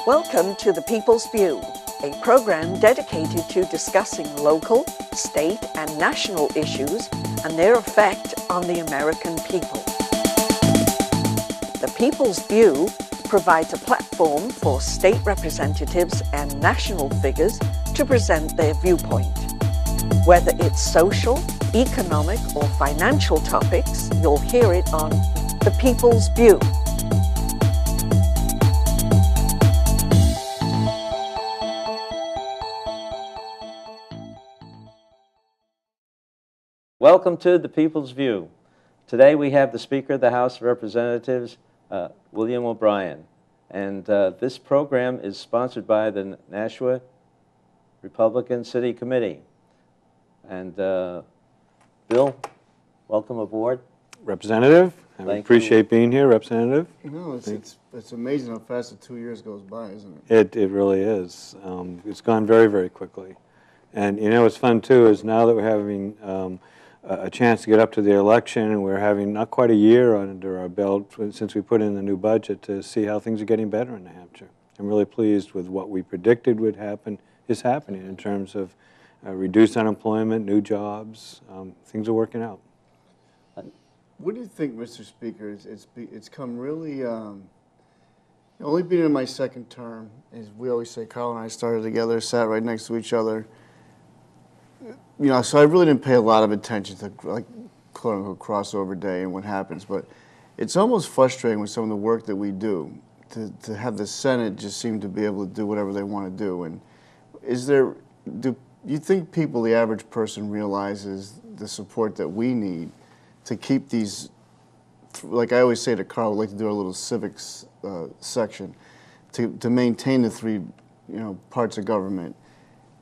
Welcome to The People's View, a program dedicated to discussing local, state, and national issues and their effect on the American people. The People's View provides a platform for state representatives and national figures to present their viewpoint. Whether it's social, economic, or financial topics, you'll hear it on The People's View. Welcome to The People's View. Today we have the Speaker of the House of Representatives, William O'Brien. And this program is sponsored by the Nashua Republican City Committee. And Bill, welcome aboard. Representative, I appreciate being here, Representative. No, it's amazing how fast the 2 years goes by, isn't it? It really is. It's gone very, very quickly. And you know what's fun too is now that we're having a chance to get up to the election, and we're having not quite a year under our belt since we put in the new budget to see how things are getting better in New Hampshire. I'm really pleased with what we predicted would happen is happening in terms of reduced unemployment, new jobs. Things are working out. What do you think, Mr. Speaker? It's come really, only being in my second term, as we always say, Carl and I started together, sat right next to each other. You know, so I really didn't pay a lot of attention to, like, quote-unquote crossover day and what happens, but it's almost frustrating with some of the work that we do to have the Senate just seem to be able to do whatever they want to do. And do you think people, the average person, realizes the support that we need to keep these, like I always say to Carl, we'd like to do our little civics section, to maintain the three, parts of government.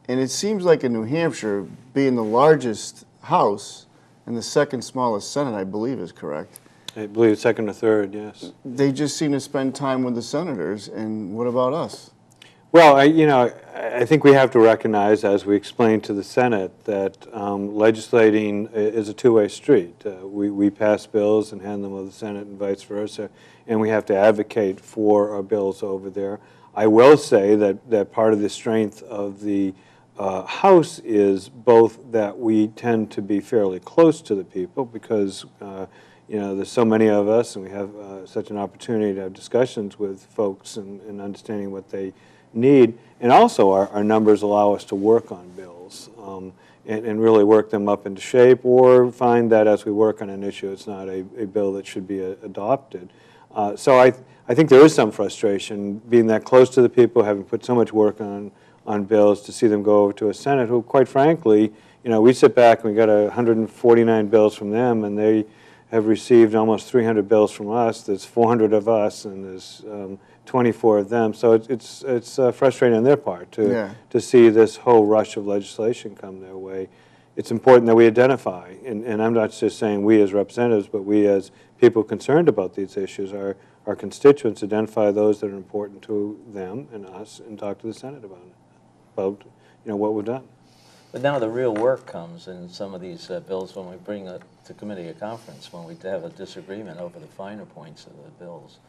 And it seems like in New Hampshire, being the largest House and the second smallest Senate, I believe is correct. I believe second or third, yes. They just seem to spend time with the senators, and what about us? Well, I think we have to recognize, as we explained to the Senate, that legislating is a two-way street. We pass bills and hand them to the Senate and vice versa, and we have to advocate for our bills over there. I will say that part of the strength of the House is both that we tend to be fairly close to the people because there's so many of us, and we have such an opportunity to have discussions with folks and understanding what they need. And also our numbers allow us to work on bills and really work them up into shape, or find that as we work on an issue, it's not a bill that should be adopted. So I think there is some frustration being that close to the people, having put so much work on bills, to see them go over to a Senate who, quite frankly, we sit back and we got 149 bills from them, and they have received almost 300 bills from us. There's 400 of us, and there's 24 of them. So it's frustrating on their part to see this whole rush of legislation come their way. It's important that we identify, and I'm not just saying we as representatives, but we as people concerned about these issues, our constituents, identify those that are important to them and us, and talk to the Senate about what we've done. But now the real work comes in some of these bills when we bring it to committee of conference, when we have a disagreement over the finer points of the bills.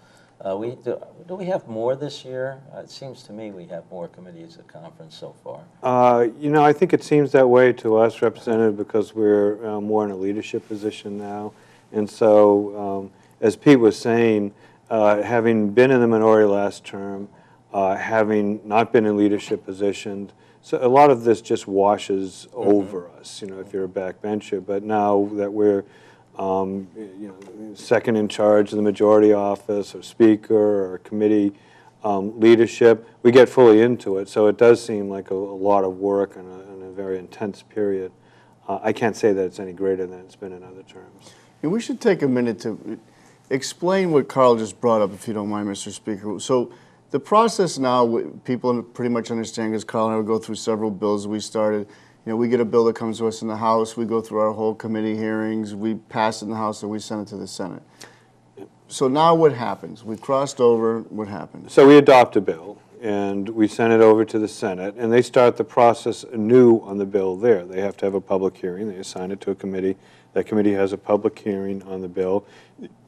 Do we have more this year? It seems to me we have more committees of conference so far. I think it seems that way to us, Representative, because we're more in a leadership position now. And so, as Pete was saying, having been in the minority last term, having not been in leadership positions, so a lot of this just washes over us, if you're a backbencher. But now that we're second in charge of the majority office, or speaker, or committee leadership, we get fully into it. So it does seem like a lot of work and a very intense period. I can't say that it's any greater than it's been in other terms. And we should take a minute to explain what Carl just brought up, if you don't mind, Mr. Speaker. So the process now, people pretty much understand, because Carl and I would go through several bills we started. We get a bill that comes to us in the House, we go through our whole committee hearings, we pass it in the House, and we send it to the Senate. So now what happens? We've crossed over, what happens? So we adopt a bill, and we send it over to the Senate, and they start the process anew on the bill there. They have to have a public hearing. They assign it to a committee. That committee has a public hearing on the bill.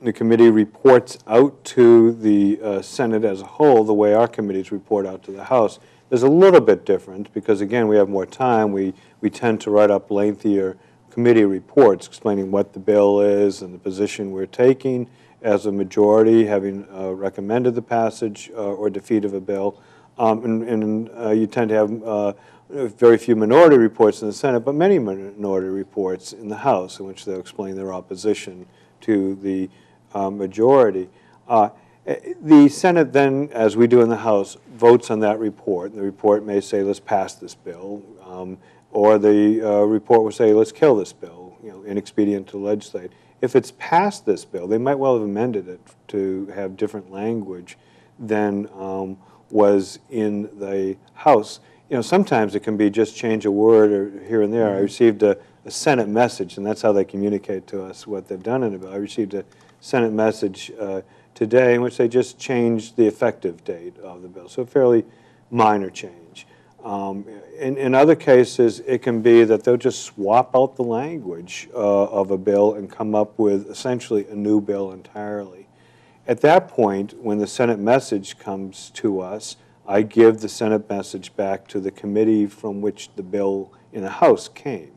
The committee reports out to the Senate as a whole the way our committees report out to the House. There's a little bit different because, again, we have more time. We tend to write up lengthier committee reports explaining what the bill is and the position we're taking as a majority, having recommended the passage or defeat of a bill. You tend to have very few minority reports in the Senate, but many minority reports in the House in which they'll explain their opposition to the majority. The Senate then, as we do in the House, votes on that report. The report may say, let's pass this bill, or the report will say, let's kill this bill, inexpedient to legislate. If it's passed this bill, they might well have amended it to have different language than was in the House. Sometimes it can be just change a word or here and there. I received a Senate message, and that's how they communicate to us what they've done in the bill. I received a Senate message today in which they just changed the effective date of the bill, so a fairly minor change. In other cases, it can be that they'll just swap out the language of a bill and come up with essentially a new bill entirely. At that point, when the Senate message comes to us, I give the Senate message back to the committee from which the bill in the House came.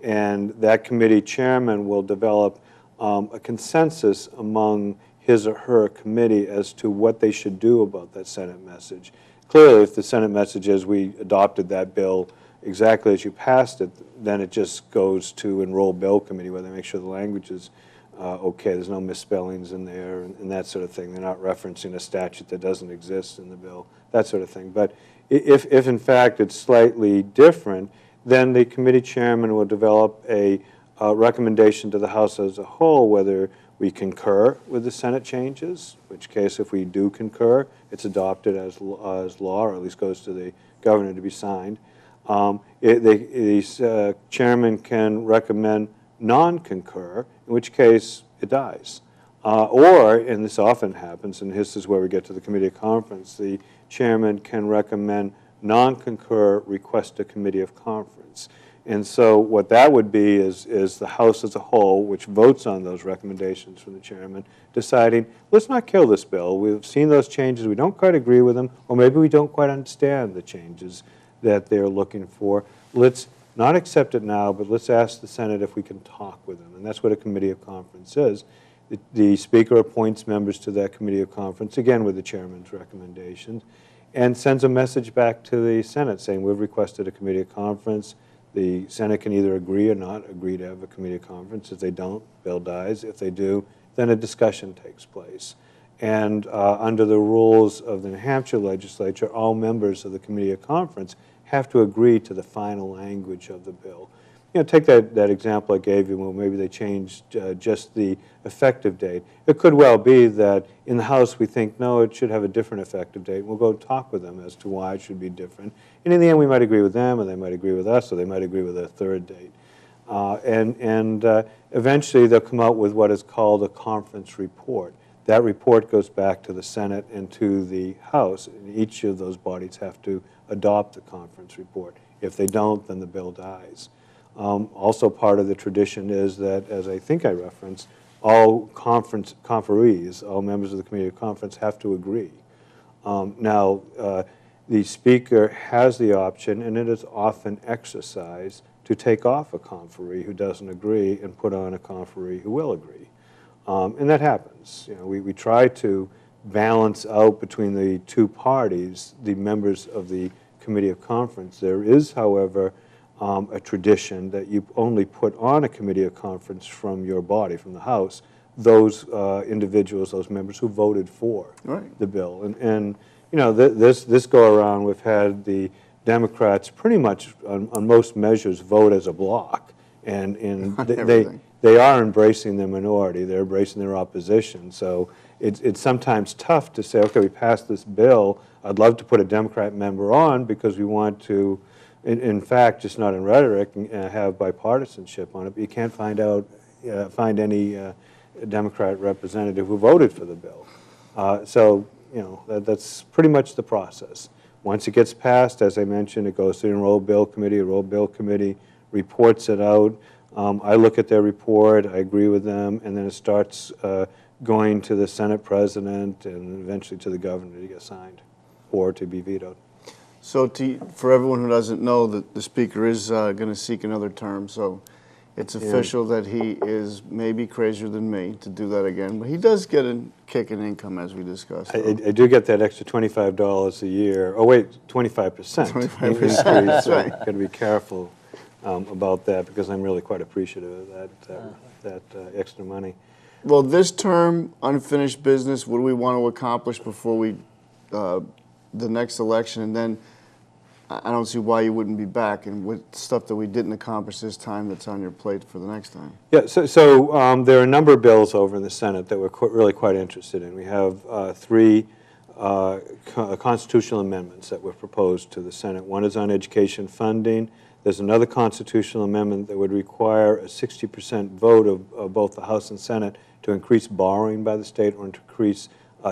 And that committee chairman will develop a consensus among his or her committee as to what they should do about that Senate message. Clearly, if the Senate message is we adopted that bill exactly as you passed it, then it just goes to Enroll Bill Committee where they make sure the language is okay, there's no misspellings in there and that sort of thing. They're not referencing a statute that doesn't exist in the bill, that sort of thing. But if in fact it's slightly different, then the committee chairman will develop a recommendation to the House as a whole whether we concur with the Senate changes, in which case if we do concur, it's adopted as law, or at least goes to the governor to be signed. The chairman can recommend non-concur, in which case it dies. Or, and this often happens, and this is where we get to the committee of conference, the chairman can recommend non-concur, request a committee of conference. And so what that would be is the House as a whole, which votes on those recommendations from the chairman, deciding, let's not kill this bill. We've seen those changes. We don't quite agree with them, or maybe we don't quite understand the changes that they're looking for. Let's not accept it now, but let's ask the Senate if we can talk with them. And that's what a committee of conference is. The Speaker appoints members to that committee of conference, again with the chairman's recommendations, and sends a message back to the Senate saying, we've requested a committee of conference. The Senate can either agree or not agree to have a committee of conference. If they don't, bill dies. If they do, then a discussion takes place. And under the rules of the New Hampshire legislature, all members of the committee of conference have to agree to the final language of the bill. Take that example I gave you where maybe they changed just the effective date. It could well be that in the House we think, no, it should have a different effective date. We'll go talk with them as to why it should be different. And in the end, we might agree with them, or they might agree with us, or they might agree with a third date. Eventually, they'll come out with what is called a conference report. That report goes back to the Senate and to the House, and each of those bodies have to adopt the conference report. If they don't, then the bill dies. Also part of the tradition is that, as I think I referenced, all conferees, all members of the committee of conference have to agree. Now, the Speaker has the option, and it is often exercised, to take off a conferee who doesn't agree and put on a conferee who will agree. And that happens. We try to balance out between the two parties the members of the committee of conference. There is, however, a tradition that you only put on a committee of conference from your body, from the House, those individuals, those members who voted for the bill. And this go-around, we've had the Democrats pretty much on most measures vote as a bloc. And they are embracing the minority. They're embracing their opposition. So it's sometimes tough to say, okay, we passed this bill. I'd love to put a Democrat member on because we want to, in fact, just not in rhetoric, have bipartisanship on it. But you can't find any Democrat representative who voted for the bill. So that's pretty much the process. Once it gets passed, as I mentioned, it goes to the Enrolled Bill Committee. The Enrolled Bill Committee reports it out. I look at their report, I agree with them, and then it starts going to the Senate President and eventually to the Governor to get signed or to be vetoed. So for everyone who doesn't know, that the Speaker is going to seek another term, so it's official that he is maybe crazier than me to do that again, but he does get a kick in income, as we discussed. I do get that extra $25 a year. Oh wait, 25%. 25%, that's right. Got to be careful about that because I'm really quite appreciative of that extra money. Well, this term, unfinished business, what do we want to accomplish before the next election? And then I don't see why you wouldn't be back, and what stuff that we didn't accomplish this time that's on your plate for the next time. Yeah, so there are a number of bills over in the Senate that we're really quite interested in. We have three constitutional amendments that were proposed to the Senate. One is on education funding. There's another constitutional amendment that would require a 60% vote of both the House and Senate to increase borrowing by the state or to increase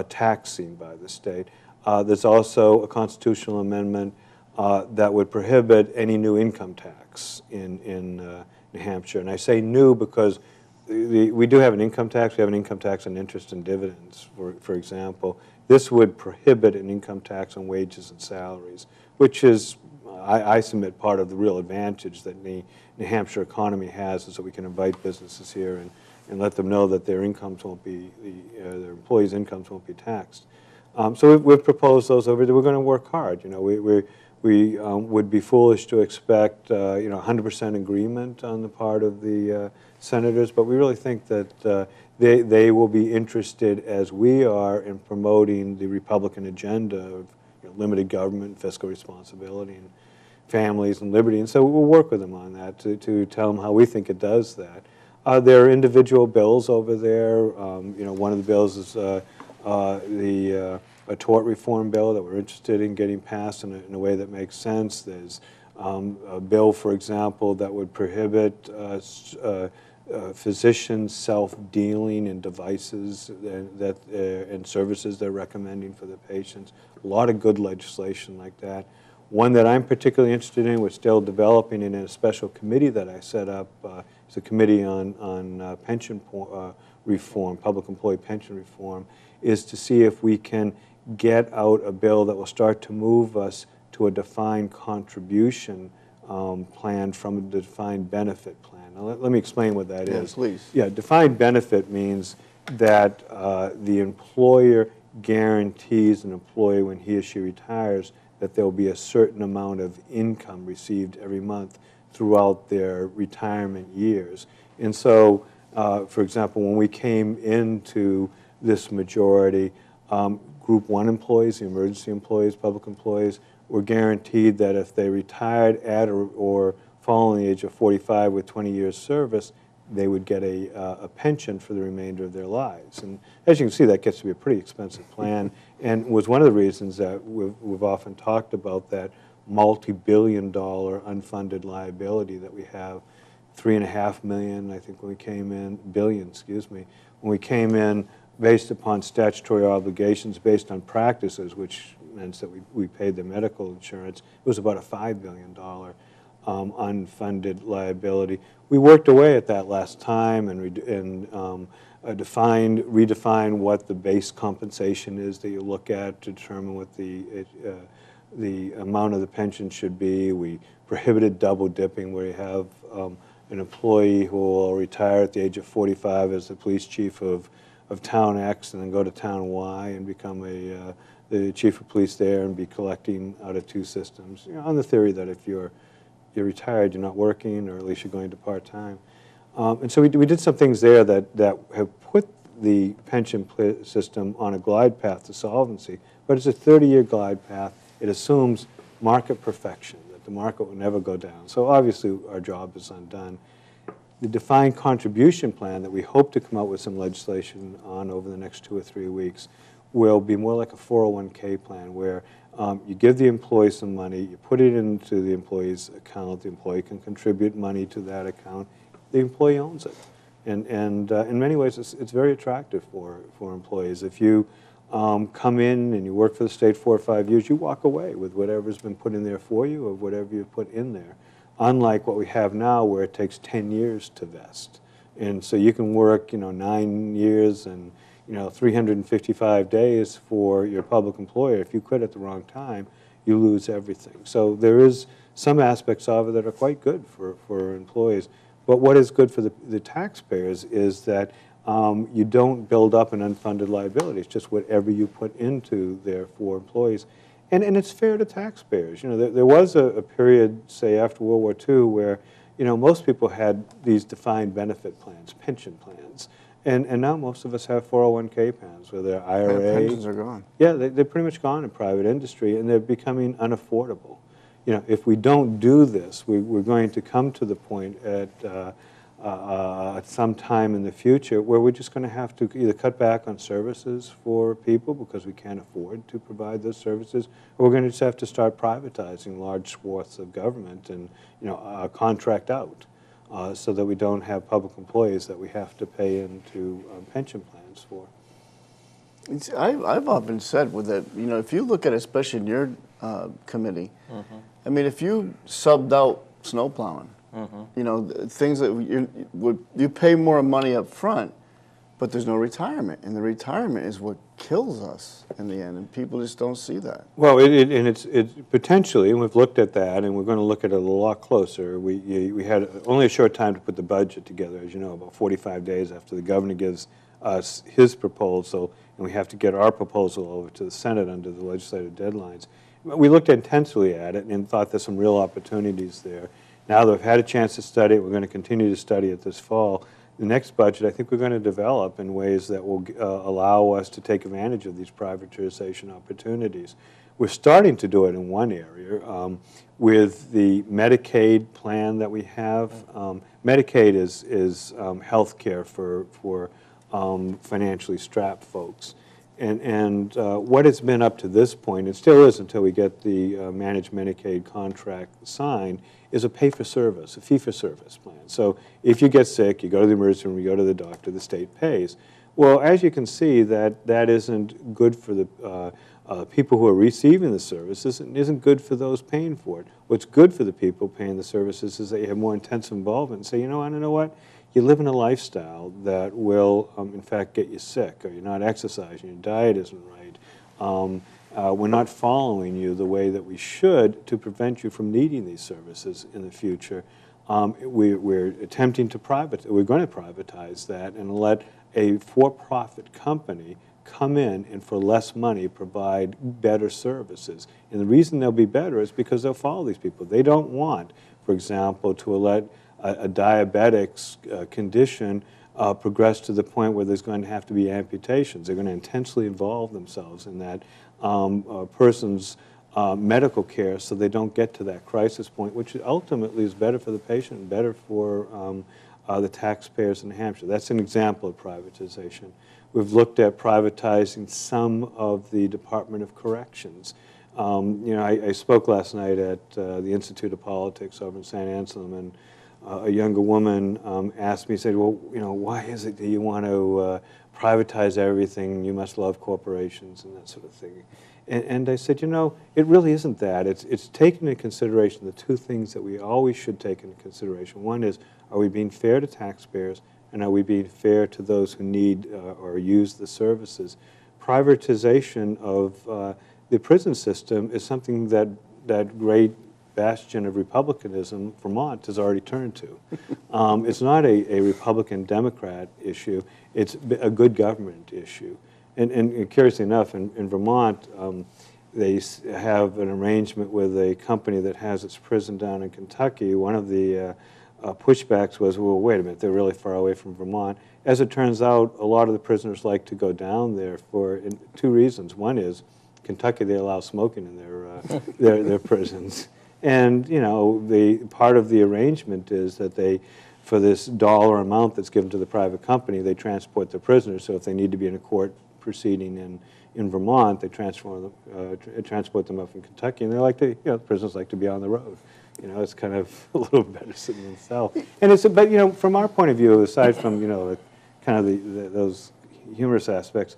taxing by the state. There's also a constitutional amendment that would prohibit any new income tax in New Hampshire. And I say new because we do have an income tax. We have an income tax on interest and dividends, for example. This would prohibit an income tax on wages and salaries, which is, I submit, part of the real advantage that the New Hampshire economy has, is that we can invite businesses here and let them know that their incomes won't be, their employees' incomes won't be taxed. So we've proposed those over there. We're going to work hard. You know, we would be foolish to expect 100% agreement on the part of the senators, but we really think that they will be interested, as we are, in promoting the Republican agenda of limited government, fiscal responsibility, and families and liberty. And so we'll work with them on that to tell them how we think it does that. There are individual bills over there. One of the bills is a tort reform bill that we're interested in getting passed in a way that makes sense. There's a bill, for example, that would prohibit physicians self-dealing in devices and services they're recommending for the patients. A lot of good legislation like that. One that I'm particularly interested in, we're still developing in a special committee that I set up. It's a committee on pension reform, public employee pension reform, is to see if we can get out a bill that will start to move us to a defined contribution plan from a defined benefit plan. Now, let me explain what that is. Please. Yeah, defined benefit means that the employer guarantees an employee when he or she retires that there will be a certain amount of income received every month throughout their retirement years. And so, for example, when we came into this majority, Group 1 employees, the emergency employees, public employees, were guaranteed that if they retired at or following the age of 45 with 20 years service, they would get a pension for the remainder of their lives. And as you can see, that gets to be a pretty expensive plan, and was one of the reasons that we've often talked about that multi-billion-dollar unfunded liability that we have. $3.5 million, I think, when we came in, billion, excuse me, when we came in based upon statutory obligations, based on practices, which meant that we paid the medical insurance. It was about a $5 billion unfunded liability. We worked away at that last time and redefined what the base compensation is that you look at to determine what the amount of the pension should be. We prohibited double dipping, where you have an employee who will retire at the age of 45 as the police chief of town X and then go to town Y and become the chief of police there and be collecting out of two systems, on the theory that if you're retired, you're not working, or at least you're going to part-time. And so we did some things there that have put the pension system on a glide path to solvency, but it's a 30-year glide path. It assumes market perfection, that the market will never go down. So obviously our job is undone. The defined contribution plan that we hope to come out with some legislation on over the next 2 or 3 weeks will be more like a 401k plan, where you give the employee some money, you put it into the employee's account, the employee can contribute money to that account, the employee owns it. And in many ways, it's very attractive for employees. If you come in and you work for the state 4 or 5 years, you walk away with whatever's been put in there for you or whatever you've put in there. Unlike what we have now where it takes 10 years to vest. And so you can work, 9 years and, 355 days for your public employer. If you quit at the wrong time, you lose everything. So there is some aspects of it that are quite good for employees. But what is good for the taxpayers is that you don't build up an unfunded liability. It's just whatever you put into there for employees. And it's fair to taxpayers. There was a period, say, after World War II where, most people had these defined benefit plans, pension plans. And now most of us have 401k plans, where they're IRA. Pensions are gone. Yeah, they're pretty much gone in private industry, and they're becoming unaffordable. If we don't do this, we're going to come to the point at some time in the future where we're just going to have to either cut back on services for people because we can't afford to provide those services, or we're going to just have to start privatizing large swaths of government and contract out so that we don't have public employees that we have to pay into pension plans for. I've often said with it, if you look at it, especially in your committee, I mean, if you subbed out snow plowing, things that you pay more money up front, but there's no retirement, and the retirement is what kills us in the end, and people just don't see that. Well, it's potentially, and we've looked at that, and we're going to look at it a lot closer. We had only a short time to put the budget together, as you know, about 45 days after the governor gives us his proposal, and we have to get our proposal over to the Senate under the legislative deadlines. We looked intensely at it and thought there's some real opportunities there. Now that we've had a chance to study it, we're going to continue to study it this fall. The next budget, I think we're going to develop in ways that will allow us to take advantage of these privatization opportunities. We're starting to do it in one area with the Medicaid plan that we have. Medicaid is health care for financially strapped folks. And what it's been up to this point, it still is until we get the managed Medicaid contract signed, is a pay-for-service, a fee-for-service plan. So if you get sick, you go to the emergency room, you go to the doctor, the state pays. Well, as you can see, that isn't good for the people who are receiving the services and isn't good for those paying for it. What's good for the people paying the services is that you have more intense involvement and say, I don't know what? You live in a lifestyle that will, in fact, get you sick, or you're not exercising, your diet isn't right. We're not following you the way that we should to prevent you from needing these services in the future. We're attempting to we're going to privatize that and let a for-profit company come in and for less money provide better services. And the reason they'll be better is because they'll follow these people. They don't want, for example, to let a diabetic's condition progress to the point where there's going to have to be amputations. They're going to intensely involve themselves in that person's medical care so they don't get to that crisis point, which ultimately is better for the patient and better for the taxpayers in Hampshire. That's an example of privatization. We've looked at privatizing some of the Department of Corrections. I spoke last night at the Institute of Politics over in St. Anselm, and a younger woman asked me, said, well, why is it that you want to privatize everything? You must love corporations and that sort of thing. And I said, it really isn't that. It's taking into consideration the two things that we always should take into consideration. One is, are we being fair to taxpayers, and are we being fair to those who need or use the services? Privatization of the prison system is something that great bastion of republicanism, Vermont, has already turned to. It's not a Republican-Democrat issue. It's a good government issue. And curiously enough, in Vermont, they have an arrangement with a company that has its prison down in Kentucky. One of the pushbacks was, well, wait a minute, they're really far away from Vermont. As it turns out, a lot of the prisoners like to go down there for two reasons. One is, Kentucky, they allow smoking in their prisons. And, the part of the arrangement is that they, for this dollar amount that's given to the private company, they transport the prisoners. So if they need to be in a court proceeding in Vermont, they transport them up in Kentucky. And they like to, prisoners like to be on the road. It's kind of a little better sitting in the cell. And but from our point of view, aside from, kind of those humorous aspects,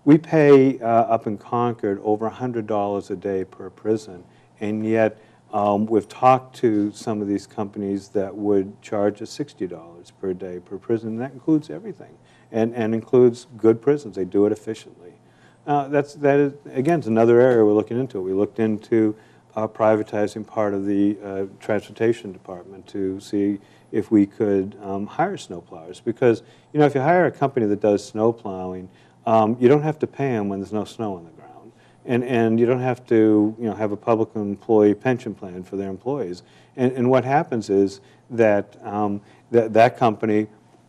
We pay up in Concord over $100 a day per prison, and yet we've talked to some of these companies that would charge us $60 per day per prison, and that includes everything, and includes good prisons. They do it efficiently. That is, again, it's another area we're looking into. We looked into privatizing part of the transportation department to see if we could hire snowplowers, because if you hire a company that does snow plowing, you don't have to pay them when there's no snow on the ground, and you don't have to have a public employee pension plan for their employees. And what happens is that that company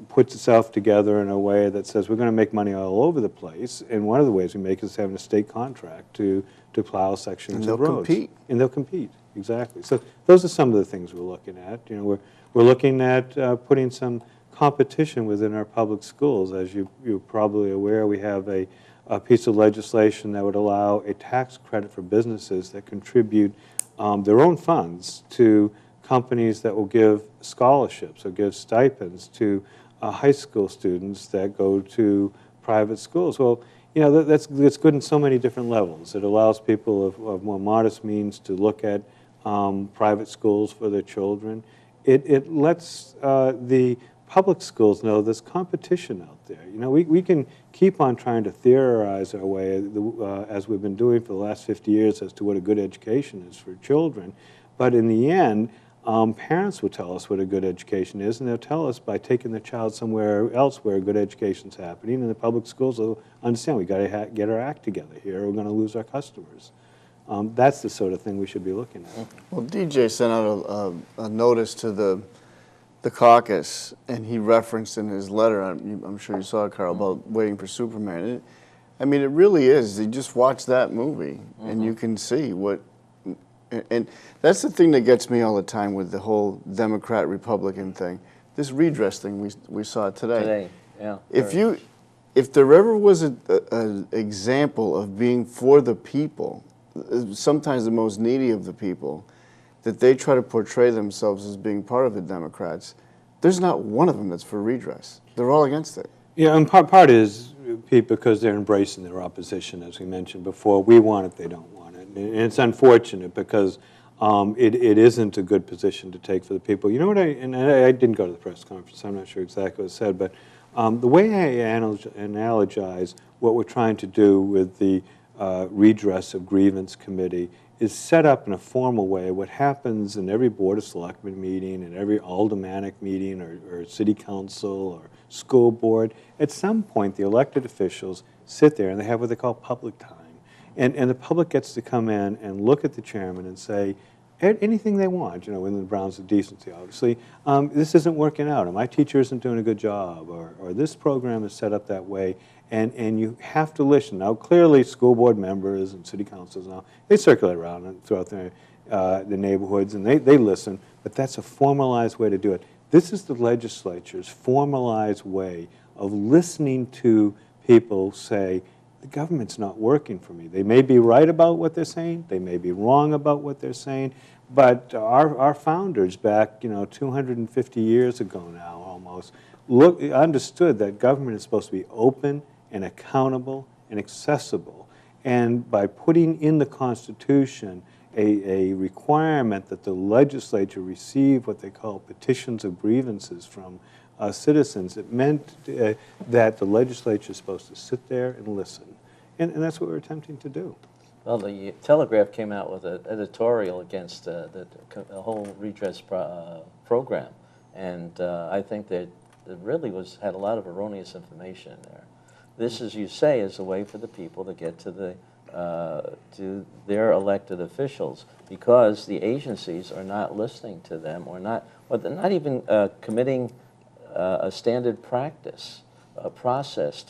puts itself together in a way that says we're going to make money all over the place, and one of the ways we make is having a state contract to plow sections of roads. And they'll compete. And they'll compete, exactly. So those are some of the things we're looking at. We're looking at putting some competition within our public schools. As you're probably aware, we have a piece of legislation that would allow a tax credit for businesses that contribute their own funds to companies that will give scholarships or give stipends to high school students that go to private schools. Well, that's good in so many different levels. It allows people of more modest means to look at private schools for their children. It lets the public schools know there's competition out there. We can keep on trying to theorize our way, as we've been doing for the last 50 years, as to what a good education is for children. But in the end, parents will tell us what a good education is, and they'll tell us by taking their child somewhere else where a good education's happening, and the public schools will understand we got to get our act together here, or we're going to lose our customers. That's the sort of thing we should be looking at. Well, DJ sent out a notice to the caucus, and he referenced in his letter, I'm sure you saw it, Carl, about Waiting for Superman. It really is. You just watch that movie, and you can see what. And that's the thing that gets me all the time with the whole Democrat-Republican thing. This redress thing we saw today. Yeah. If there ever was an example of being for the people, sometimes the most needy of the people, that they try to portray themselves as being part of the Democrats, there's not one of them that's for redress. They're all against it. Yeah, and part is, Pete, because they're embracing their opposition, as we mentioned before. We want it, they don't want it. And it's unfortunate because it isn't a good position to take for the people. You know what, I didn't go to the press conference, so I'm not sure exactly what was said, but the way I analogize what we're trying to do with the redress of grievance committee is set up in a formal way. What happens in every Board of Selectmen meeting and every aldermanic meeting or city council or school board, at some point the elected officials sit there and they have what they call public time. And the public gets to come in and look at the chairman and say anything they want, within the bounds of decency, obviously. This isn't working out, or my teacher isn't doing a good job, or this program is set up that way. And you have to listen. Now, clearly, school board members and city councils now, they circulate around and throughout the neighborhoods, and they listen, but that's a formalized way to do it. This is the legislature's formalized way of listening to people say, the government's not working for me. They may be right about what they're saying, they may be wrong about what they're saying, but our founders back, 250 years ago now almost, understood that government is supposed to be open and accountable and accessible. And by putting in the Constitution a requirement that the legislature receive what they call petitions of grievances from citizens, it meant that the legislature is supposed to sit there and listen. And that's what we're attempting to do. Well, the Telegraph came out with an editorial against the whole redress program, and I think that it really had a lot of erroneous information in there. This, as you say, is a way for the people to get to their elected officials, because the agencies are not listening to them, or they're not even committing a standard practice, a process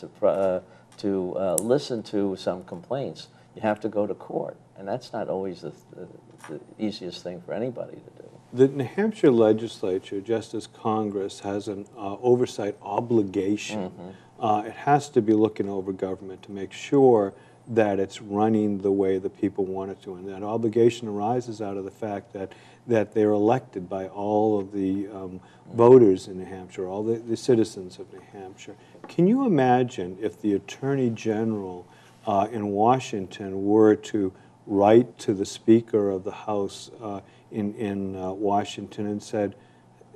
to listen to some complaints. You have to go to court, and that's not always the easiest thing for anybody to do. The New Hampshire legislature, just as Congress, has an oversight obligation. It has to be looking over government to make sure that it's running the way the people want it to. And that obligation arises out of the fact that they're elected by all of the voters in New Hampshire, all the citizens of New Hampshire. Can you imagine if the Attorney General in Washington were to write to the Speaker of the House in Washington and said,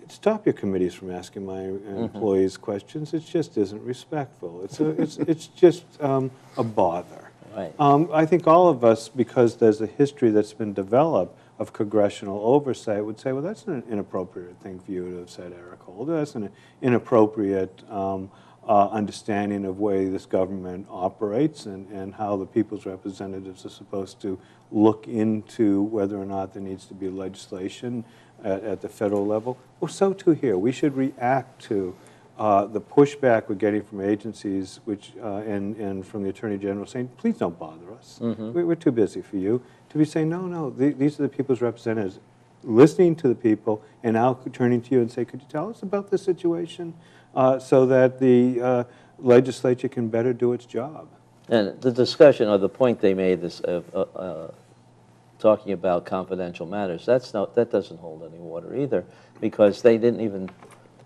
stop your committees from asking my employees questions. It just isn't respectful. It's just a bother. Right. I think all of us, because there's a history that's been developed of congressional oversight, would say, well, that's an inappropriate thing for you to have said, Eric Holder. That's an inappropriate understanding of the way this government operates and how the people's representatives are supposed to look into whether or not there needs to be legislation at the federal level. Well, so too here. We should react to the pushback we're getting from agencies and from the Attorney General saying, please don't bother us. We're too busy for you. To be saying, no, these are the people's representatives, listening to the people and now turning to you and say, could you tell us about the situation so that the legislature can better do its job? And the discussion, or the point they made, is talking about confidential matters. That doesn't hold any water either, because they didn't even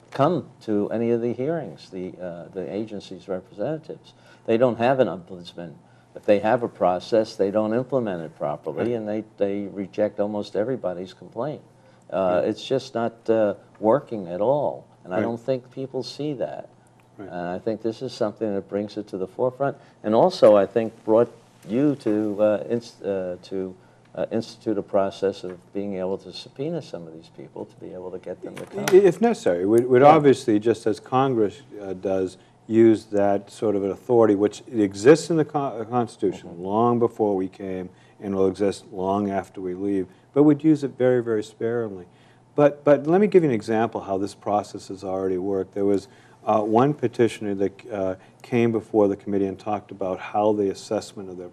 come to any of the hearings. The agency's representatives, they don't have an ombudsman. If they have a process, they don't implement it properly, and they reject almost everybody's complaint. It's just not working at all, and I don't think people see that. And I think this is something that brings it to the forefront, and also I think brought you to institute a process of being able to subpoena some of these people to be able to get them to come. If necessary. We'd obviously, just as Congress does, use that sort of an authority, which exists in the Constitution long before we came and will exist long after we leave, but we'd use it very, very sparingly. But let me give you an example how this process has already worked. There was one petitioner that came before the committee and talked about how the assessment of their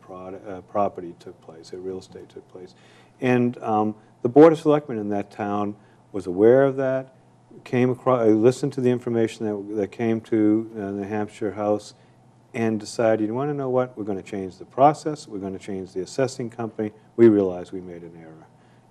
property took place, their real estate took place. And the Board of Selectmen in that town was aware of that, came across, listened to the information that came to the Hampshire House, and decided, you want to know what, we're going to change the process, we're going to change the assessing company. We realized we made an error.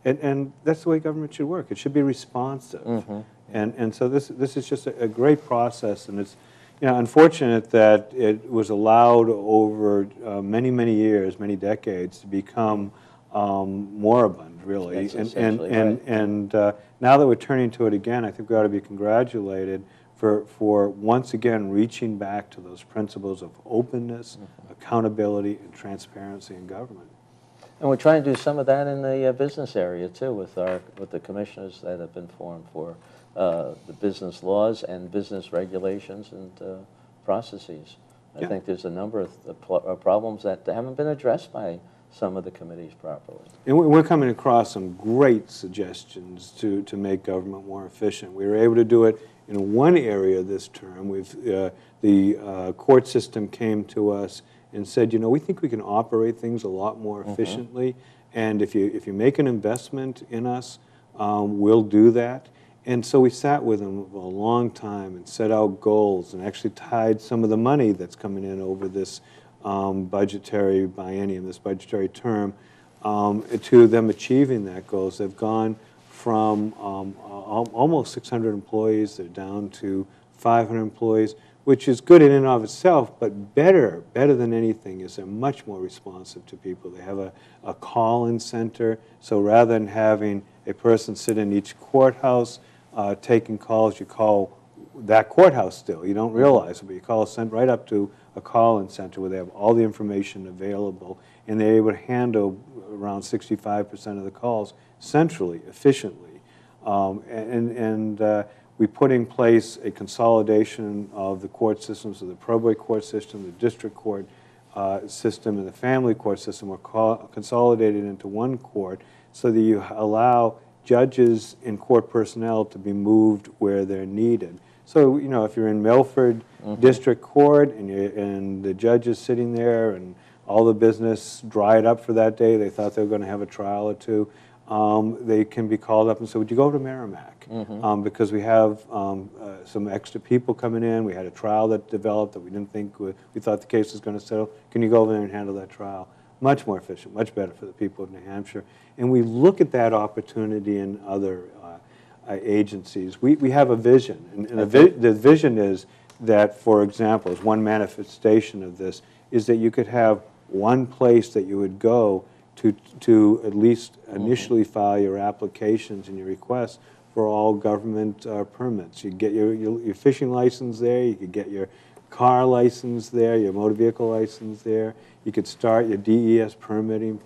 And that's the way government should work. It should be responsive. And so this is just a great process, and it's unfortunate that it was allowed over many, many years, many decades, to become moribund, really. And now that we're turning to it again, I think we ought to be congratulated for once again reaching back to those principles of openness, accountability, and transparency in government. And we're trying to do some of that in the business area too, with the commissioners that have been formed for the business laws and business regulations and processes. I think there's a number of problems that haven't been addressed by some of the committees properly. And we're coming across some great suggestions to make government more efficient. We were able to do it in one area this term. The court system came to us and said, we think we can operate things a lot more efficiently, and if you make an investment in us, we'll do that. And so we sat with them a long time and set out goals and actually tied some of the money that's coming in over this budgetary biennium, this budgetary term, to them achieving that goals. They've gone from almost 600 employees, they're down to 500 employees, which is good in and of itself, but better than anything is they're much more responsive to people. They have a call-in center, so rather than having a person sit in each courthouse taking calls, you call that courthouse still. You don't realize it, but you call sent right up to a call-in center where they have all the information available, and they're able to handle around 65% of the calls centrally, efficiently. We put in place a consolidation of the court systems, of the probate court system, the district court system, and the family court system were consolidated into one court so that you allow judges and court personnel to be moved where they're needed. So, if you're in Milford District Court and the judge is sitting there and all the business dried up for that day, they thought they were going to have a trial or two, they can be called up and say, would you go over to Merrimack? Because we have some extra people coming in. We had a trial that developed that we didn't think, we thought the case was going to settle. Can you go over there and handle that trial? Much more efficient, much better for the people of New Hampshire. And we look at that opportunity in other agencies. We have a vision, and the vision is that, for example, as one manifestation of this, is that you could have one place that you would go to at least initially file your applications and your requests for all government permits. You get your fishing license there, you could get your car license there, your motor vehicle license there, you could start your DES permitting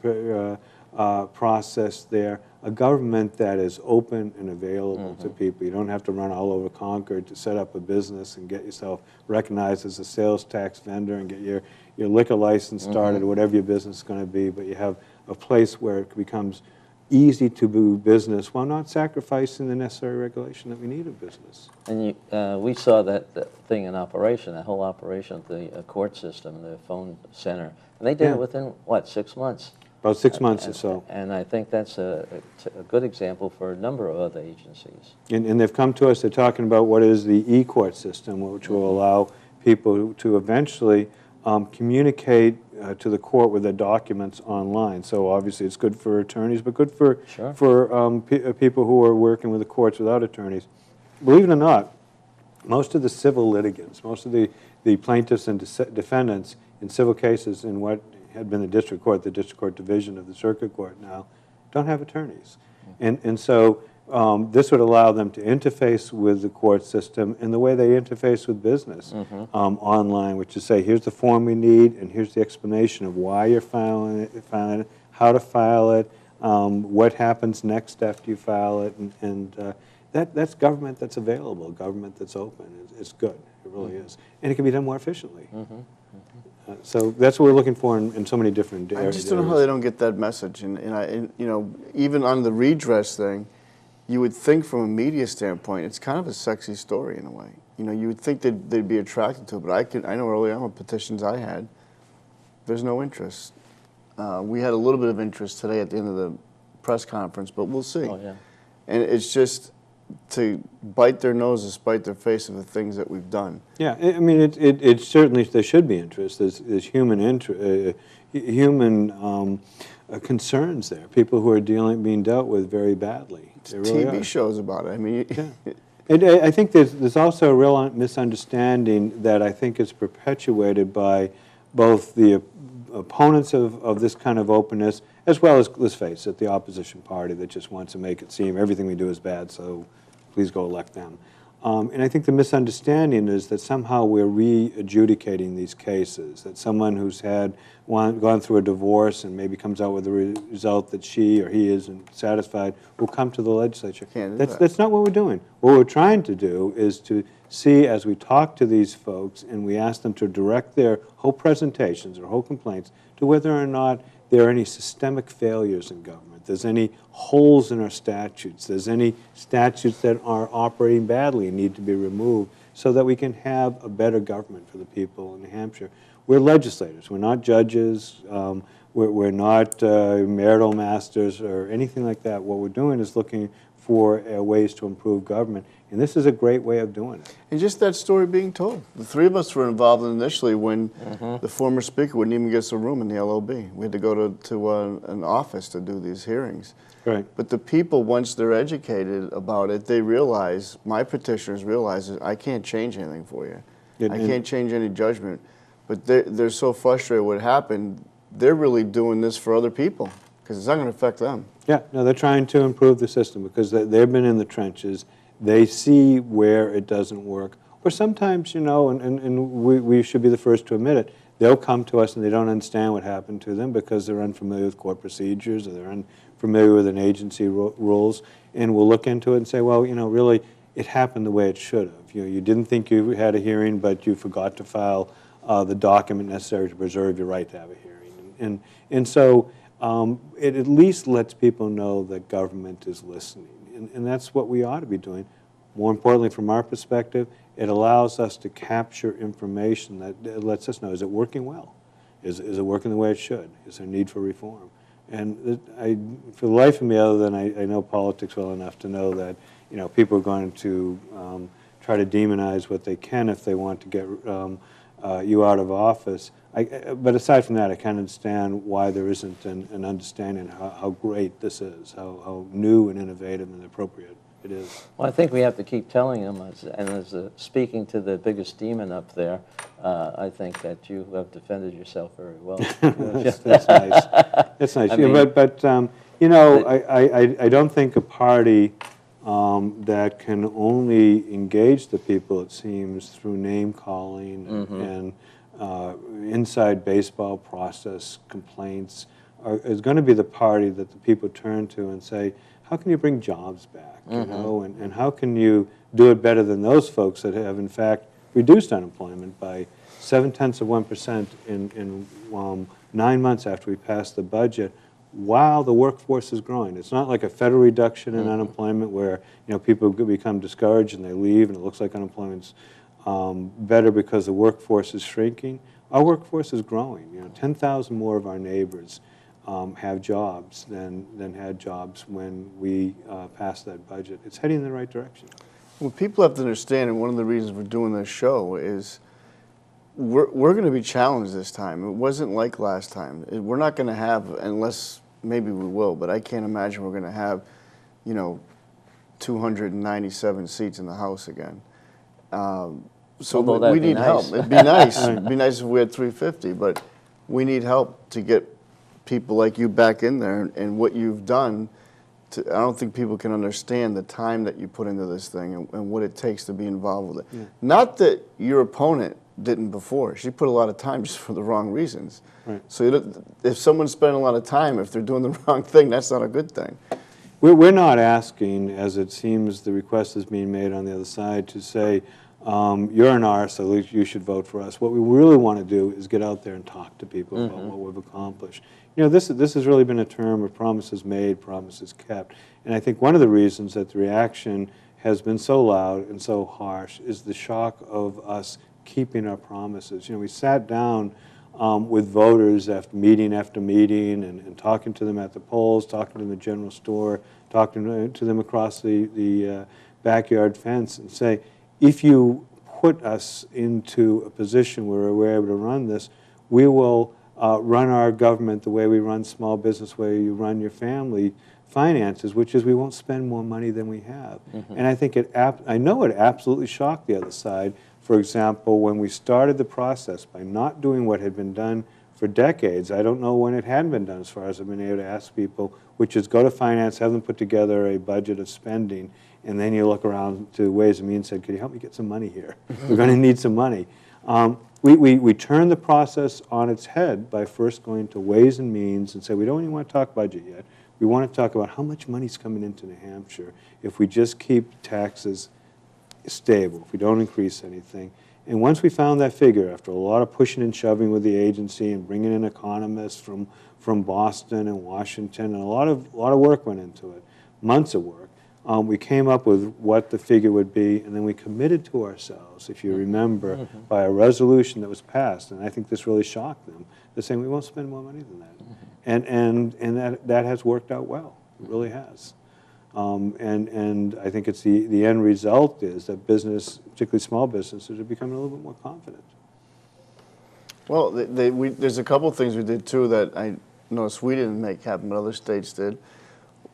process there. A government that is open and available to people. You don't have to run all over Concord to set up a business and get yourself recognized as a sales tax vendor and get your liquor license started, or whatever your business is going to be, but you have a place where it becomes easy to do business while not sacrificing the necessary regulation that we need of business. And we saw that thing in operation, that whole operation, the court system, the phone center, and they did it within, what, 6 months? About 6 months or so. And I think that's a good example for a number of other agencies. And they've come to us, they're talking about what is the e-court system, which will allow people to eventually communicate to the court with their documents online. So obviously it's good for attorneys, but good for, people who are working with the courts without attorneys. Believe it or not, most of the civil litigants, most of the plaintiffs and defendants in civil cases in what had been the district court division of the circuit court now, don't have attorneys. And so this would allow them to interface with the court system in the way they interface with business online, which is say, here's the form we need, and here's the explanation of why you're filing it, how to file it, what happens next after you file it, and that's government that's available, government that's open. It's good, it really is. And it can be done more efficiently. So that's what we're looking for in so many different areas. I just don't know how they don't get that message. And you know, even on the redress thing, you would think from a media standpoint, it's kind of a sexy story in a way. You know, you would think they'd be attracted to it, but I know early on with petitions I had, there's no interest. We had a little bit of interest today at the end of the press conference, but we'll see. And it's just to bite their nose to spite their face of the things that we've done. Yeah, I mean, it certainly, there should be interest. There's human concerns there, people who are being dealt with very badly. Really TV shows about it. I mean, and I think there's also a real misunderstanding that I think is perpetuated by both the opponents of this kind of openness, as well as, let's face it, the opposition party that just wants to make it seem everything we do is bad, so please go elect them. And I think the misunderstanding is that somehow we're re-adjudicating these cases, that someone who's gone through a divorce and maybe comes out with a result that she or he isn't satisfied will come to the legislature. That's not what we're doing. What we're trying to do is to see, as we talk to these folks and we ask them to direct their whole presentations or whole complaints to whether or not there are any systemic failures in government, there's any holes in our statutes, there's any statutes that are operating badly and need to be removed so that we can have a better government for the people in New Hampshire. We're legislators, we're not judges, we're not marital masters or anything like that. What we're doing is looking for ways to improve government, and this is a great way of doing it. And just that story being told. The three of us were involved initially when the former speaker wouldn't even get us a room in the LOB. We had to go to an office to do these hearings. Right. But the people, once they're educated about it, they realize, my petitioners realize that I can't change anything for you. I can't change any judgment. But they're so frustrated with what happened, they're really doing this for other people because it's not going to affect them. Yeah, no, they're trying to improve the system because they've been in the trenches. They see where it doesn't work. Or sometimes, you know, and we should be the first to admit it, they'll come to us and they don't understand what happened to them because they're unfamiliar with court procedures or they're unfamiliar with an agency rules, and we'll look into it and say, well, you know, really, it happened the way it should have. You know, you didn't think you had a hearing, but you forgot to file the document necessary to preserve your right to have a hearing. And so it at least lets people know that government is listening. And that's what we ought to be doing. More importantly, from our perspective, it allows us to capture information that lets us know, is it working well? Is it working the way it should? Is there a need for reform? And for the life of me, other than I know politics well enough to know that, people are going to try to demonize what they can if they want to get you out of office. But aside from that, I can't understand why there isn't an understanding how great this is, how new and innovative and appropriate it is. Well, I think we have to keep telling them, as speaking to the biggest demon up there, I think that you have defended yourself very well. That's nice. That's nice. I mean, I don't think a party that can only engage the people, it seems, through name calling and inside baseball process complaints is going to be the party that the people turn to and say, how can you bring jobs back, and how can you do it better than those folks that have, in fact, reduced unemployment by 0.7% in 9 months after we passed the budget, while the workforce is growing. It's not like a federal reduction in unemployment where people become discouraged and they leave and it looks like unemployment's better because the workforce is shrinking. Our workforce is growing. 10,000 more of our neighbors have jobs than had jobs when we passed that budget. It's heading in the right direction. Well, people have to understand, and one of the reasons we're doing this show is we're going to be challenged this time. It wasn't like last time. We're not going to have, unless maybe we will, but I can't imagine we're going to have, 297 seats in the House again. So we need help. It'd be nice. It'd be nice if we had 350, but we need help to get people like you back in there, and what you've done. I don't think people can understand the time that you put into this thing and what it takes to be involved with it. Yeah. Not that your opponent didn't before. She put a lot of time just for the wrong reasons. Right. So if someone's spending a lot of time, if they're doing the wrong thing, that's not a good thing. We're not asking, as it seems the request is being made on the other side, to say, you're an R, so you should vote for us. What we really want to do is get out there and talk to people about what we've accomplished. This has really been a term of promises made, promises kept. And I think one of the reasons that the reaction has been so loud and so harsh is the shock of us keeping our promises. We sat down with voters after meeting and talking to them at the polls, talking to them in the general store, talking to them across the backyard fence, and say, if you put us into a position where we're able to run this, we will run our government the way we run small business, the way you run your family finances, which is we won't spend more money than we have. And I think I know it absolutely shocked the other side. For example, when we started the process by not doing what had been done for decades, I don't know when it hadn't been done as far as I've been able to ask people, which is go to finance, have them put together a budget of spending, and then you look around to Ways and Means and said, could you help me get some money here? We're going to need some money. We turned the process on its head by first going to Ways and Means and say, we don't even want to talk budget yet. We want to talk about how much money's coming into New Hampshire if we just keep taxes stable, if we don't increase anything. And once we found that figure, after a lot of pushing and shoving with the agency and bringing in economists from Boston and Washington, and a lot of work went into it, months of work, we came up with what the figure would be, and then we committed to ourselves, if you remember, by a resolution that was passed, and I think this really shocked them. They're saying we won't spend more money than that, and that has worked out well. It really has. And I think it's the end result is that business, particularly small businesses, are becoming a little bit more confident. Well, there's a couple of things we did too that I noticed we didn't make happen, but other states did.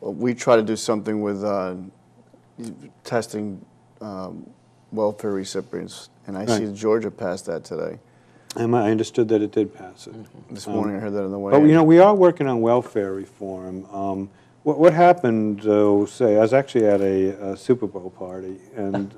We try to do something with testing welfare recipients, and I see Georgia passed that today. I understood that it did pass it. This morning I heard that on the way. But we are working on welfare reform. What happened, say, I was actually at a Super Bowl party, and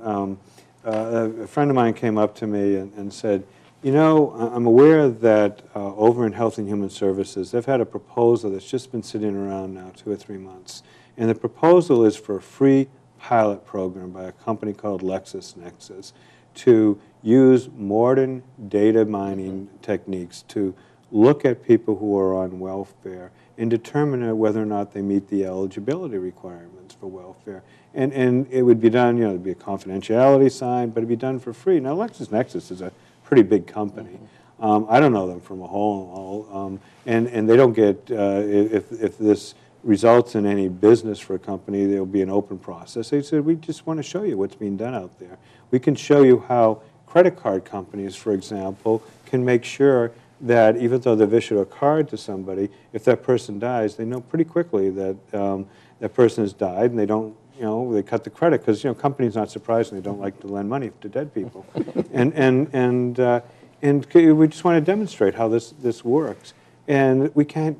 a friend of mine came up to me and said, I'm aware that over in Health and Human Services, they've had a proposal that's just been sitting around now 2 or 3 months. And the proposal is for a free pilot program by a company called LexisNexis to use modern data mining techniques to look at people who are on welfare and determine whether or not they meet the eligibility requirements for welfare. And it would be done, there'd be a confidentiality sign, but it'd be done for free. Now, LexisNexis is a pretty big company. I don't know them from a hole in all, and they don't get, if this results in any business for a company, there'll be an open process. They said, we just want to show you what's being done out there. We can show you how credit card companies, for example, can make sure that even though they've issued a card to somebody, if that person dies, they know pretty quickly that that person has died, and they don't, they cut the credit, because, companies, not surprisingly, don't like to lend money to dead people. and we just want to demonstrate how this works. And we can't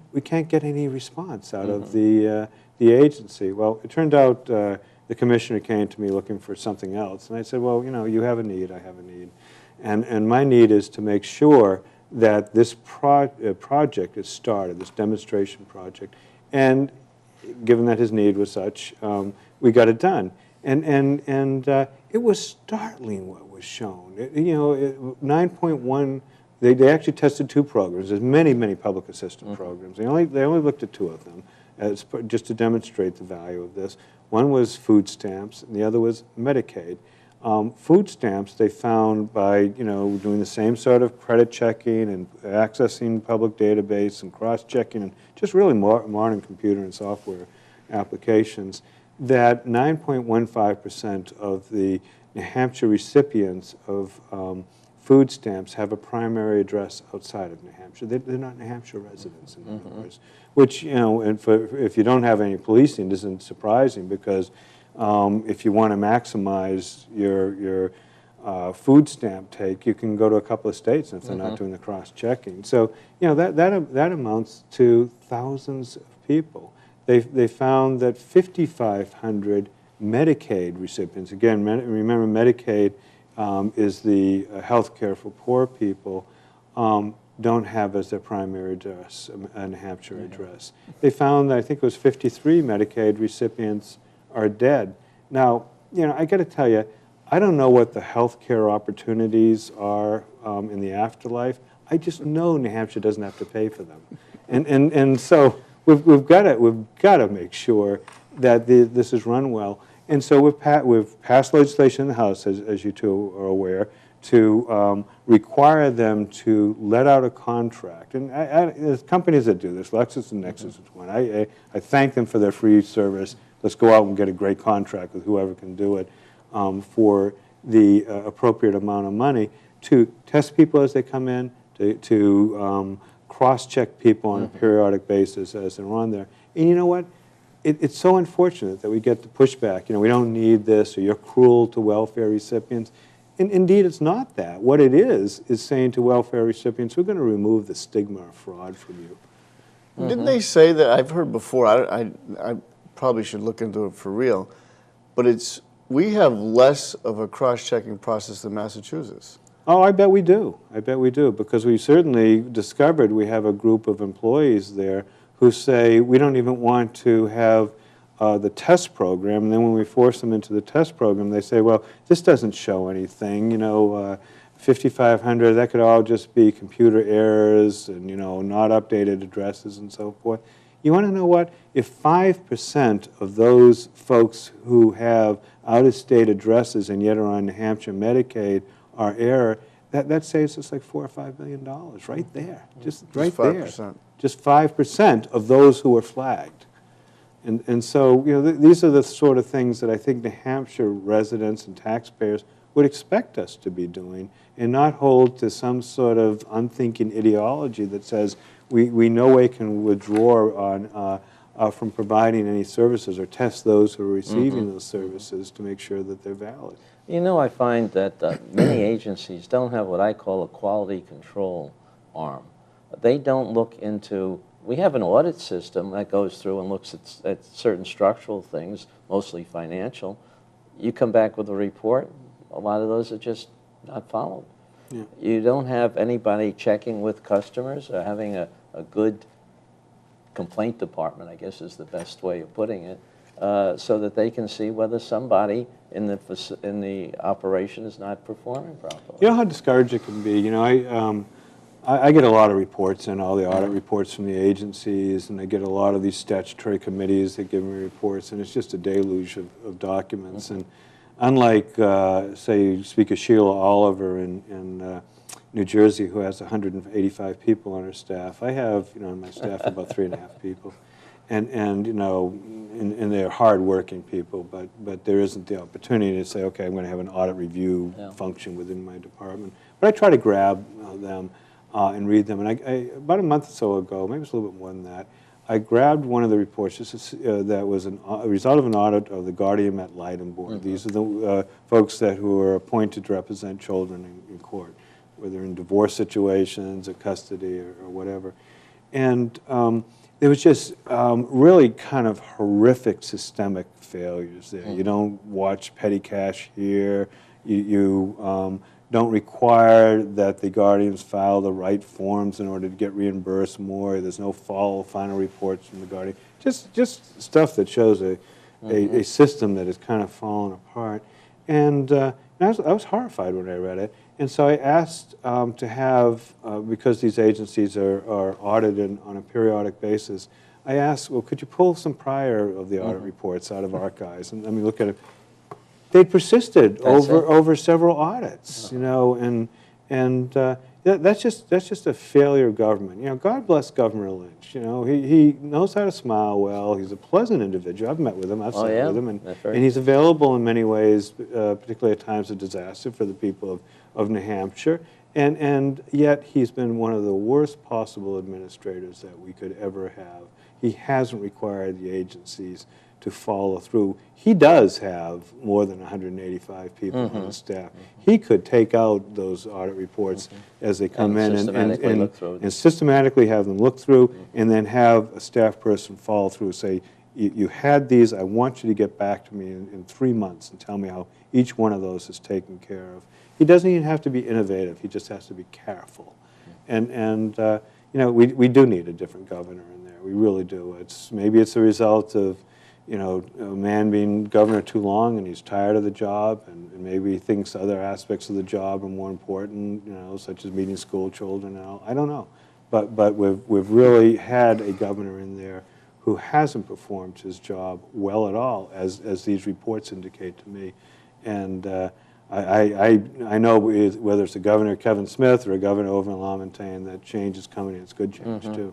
get any response out of the agency. Well, it turned out the commissioner came to me looking for something else, and I said, well, you have a need, I have a need, and my need is to make sure that this project is started, this demonstration project, and given that his need was such, we got it done, and it was startling what was shown. 9.1. They actually tested 2 programs. There's many public assistance programs. They only looked at 2 of them, just to demonstrate the value of this. One was food stamps, and the other was Medicaid. Food stamps they found by doing the same sort of credit checking and accessing public database and cross-checking and just really modern computer and software applications, that 9.15% of the New Hampshire recipients of food stamps have a primary address outside of New Hampshire. They're not New Hampshire residents, in other words, which, and if you don't have any policing, isn't surprising, because if you want to maximize your food stamp take, you can go to a couple of states if they're not doing the cross-checking. So, that amounts to thousands of people. They found that 5,500 Medicaid recipients, again, remember Medicaid is the health care for poor people, don't have as their primary address a New Hampshire address. They found that I think it was 53 Medicaid recipients are dead. Now, I got to tell you, I don't know what the health care opportunities are in the afterlife. I just know New Hampshire doesn't have to pay for them, and so we've got to make sure that this is run well. And so we've passed legislation in the House, as you two are aware, to require them to let out a contract. And there's companies that do this. Lexus and Nexus is one. I thank them for their free service. Let's go out and get a great contract with whoever can do it for the appropriate amount of money to test people as they come in, to cross-check people on a periodic basis as they're on there. And you know what? It's so unfortunate that we get the pushback, we don't need this, or you're cruel to welfare recipients. And indeed, it's not that. What it is saying to welfare recipients, we're going to remove the stigma of fraud from you. Didn't they say that, I've heard before, I probably should look into it for real, but we have less of a cross-checking process than Massachusetts. Oh, I bet we do. I bet we do, because we certainly discovered we have a group of employees there who say we don't even want to have the test program, and then when we force them into the test program, they say, well, this doesn't show anything, 5,500, that could all just be computer errors and, not updated addresses and so forth. You want to know what? If 5% of those folks who have out-of-state addresses and yet are on New Hampshire Medicaid are error, that saves us like $4 or $5 million right there, just right 5%. There. Just 5% of those who are flagged. And so, these are the sort of things that I think New Hampshire residents and taxpayers would expect us to be doing, and not hold to some sort of unthinking ideology that says we no way can withdraw on from providing any services or test those who are receiving those services to make sure that they're valid. I find that many agencies don't have what I call a quality control arm. They don't look into, we have an audit system that goes through and looks at certain structural things, mostly financial. You come back with a report, a lot of those are just not followed. Yeah. You don't have anybody checking with customers or having a good complaint department, I guess is the best way of putting it, so that they can see whether somebody in the operation is not performing properly. You know how discouraging it can be? I get a lot of reports and all the audit reports from the agencies, and I get a lot of these statutory committees that give me reports, and it's just a deluge of documents. And unlike, say, Speaker Sheila Oliver in New Jersey, who has 185 people on her staff. I have, on my staff about 3.5 people, and and they're hard-working people, but there isn't the opportunity to say, okay, I'm going to have an audit review function within my department. But I try to grab them and read them. And I about a month or so ago, maybe it's a little bit more than that, I grabbed one of the reports that was a result of an audit of the Guardian ad litem board. These are the folks who are appointed to represent children in court, whether in divorce situations or custody or whatever. And there was just really kind of horrific systemic failures there. You don't watch petty cash here. You don't require that the guardians file the right forms in order to get reimbursed more. There's no final reports from the guardian. Just stuff that shows a system that is kind of fallen apart. And I was horrified when I read it. And so I asked to have, because these agencies are audited on a periodic basis, I asked, well, could you pull some prior of the audit reports out of archives and let me look at it? They persisted over several audits, and that's just a failure of government. God bless Governor Lynch. He knows how to smile well. He's a pleasant individual. I've met with him. I've sat with him, and he's available in many ways, particularly at times of disaster for the people of New Hampshire. And yet he's been one of the worst possible administrators that we could ever have. He hasn't required the agencies to follow through. He does have more than 185 people on his staff. He could take out those audit reports as they come in and systematically have them look through and then have a staff person follow through, say, you had these, I want you to get back to me in 3 months and tell me how each one of those is taken care of. He doesn't even have to be innovative, he just has to be careful. And we do need a different governor in there, we really do. Maybe it's a result of a man being governor too long and he's tired of the job, and maybe he thinks other aspects of the job are more important, such as meeting school children and all. I don't know. But we've really had a governor in there who hasn't performed his job well at all, as these reports indicate to me. And I know whether it's a Governor Kevin Smith or a governor over in Lamontagne, that change is coming, and it's good change too.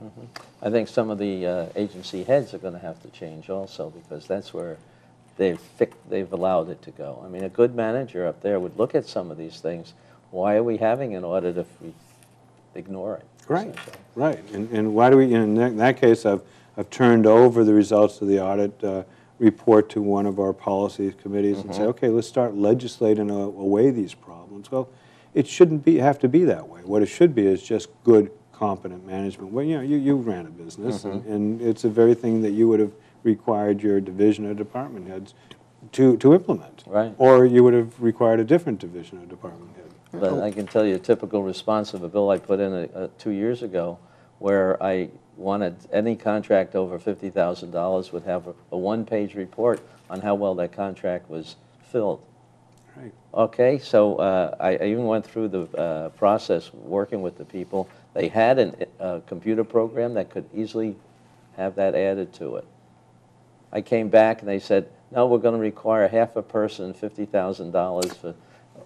I think some of the agency heads are going to have to change also, because that's where they've allowed it to go. I mean, a good manager up there would look at some of these things. Why are we having an audit if we ignore it? Right, right. And why do we? In that case, I've turned over the results of the audit report to one of our policy committees and say, okay, let's start legislating away these problems. Well, it shouldn't have to be that way. What it should be is just good, competent management. Well, you ran a business, and it's the very thing that you would have required your division or department heads to implement. Right. Or you would have required a different division or department head. But I can tell you a typical response of a bill I put in 2 years ago, where I wanted any contract over $50,000 would have a one-page report on how well that contract was filled. Right. Okay, so I even went through the process working with the people. They had a computer program that could easily have that added to it. I came back and they said, no, we're going to require half a person, $50,000 for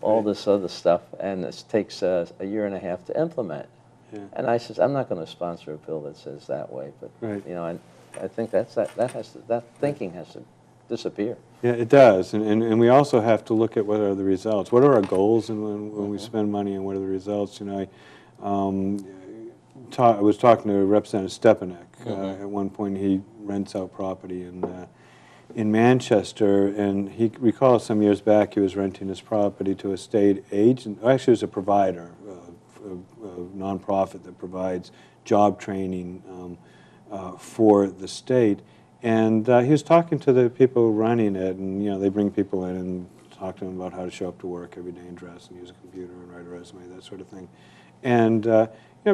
all this other stuff, and this takes a year and a half to implement. Yeah. And I says, I'm not going to sponsor a bill that says that way, but I think that thinking has to disappear. Yeah, it does, and we also have to look at what are the results. What are our goals, and when we spend money, and what are the results? I was talking to Representative Stepanek at one point. He rents out property in Manchester, and he recalls some years back he was renting his property to a state agent. Actually, it was a provider. A nonprofit that provides job training for the state, and he was talking to the people running it, and they bring people in and talk to them about how to show up to work every day and dress and use a computer and write a resume, that sort of thing, and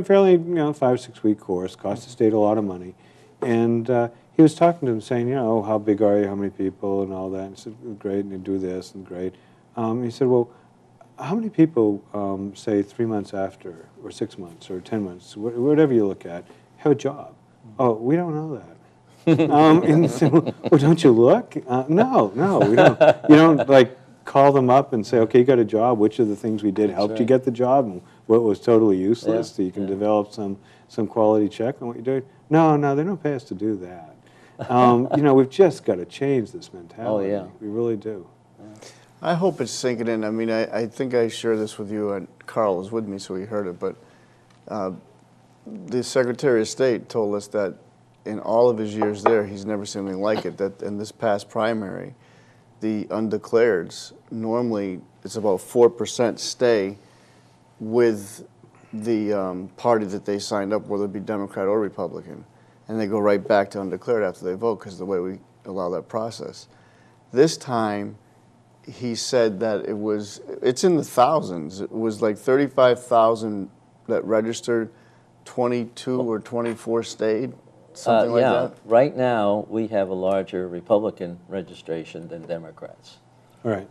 fairly 5 or 6 week course, cost the state a lot of money, and he was talking to them saying, how big are you, how many people, and all that, and he said, great, and you do this, and great. He said, well, how many people, say 3 months after, or 6 months, or 10 months, whatever you look at, have a job? Oh, we don't know that. And he said, well, don't you look? No, we don't. You don't call them up and say, okay, you got a job. Which of the things we did helped you get the job? And what was totally useless, Yeah, so you can yeah. develop some quality check on what you're doing. No, they don't pay us to do that. You know, we've just got to change this mentality. Oh, yeah. We really do. I hope it's sinking in. I mean, I think I shared this with you, and Carl was with me, so he heard it, but the Secretary of State told us that in all of his years there, he's never seen anything like it, that in this past primary, the undeclareds, normally it's about 4% stay with the party that they signed up, whether it be Democrat or Republican, and they go right back to undeclared after they vote because of the way we allow that process. This time, he said that it's in the thousands. It was like 35,000 that registered, 22 or 24 stayed, something like that. Right now we have a larger Republican registration than Democrats. All right.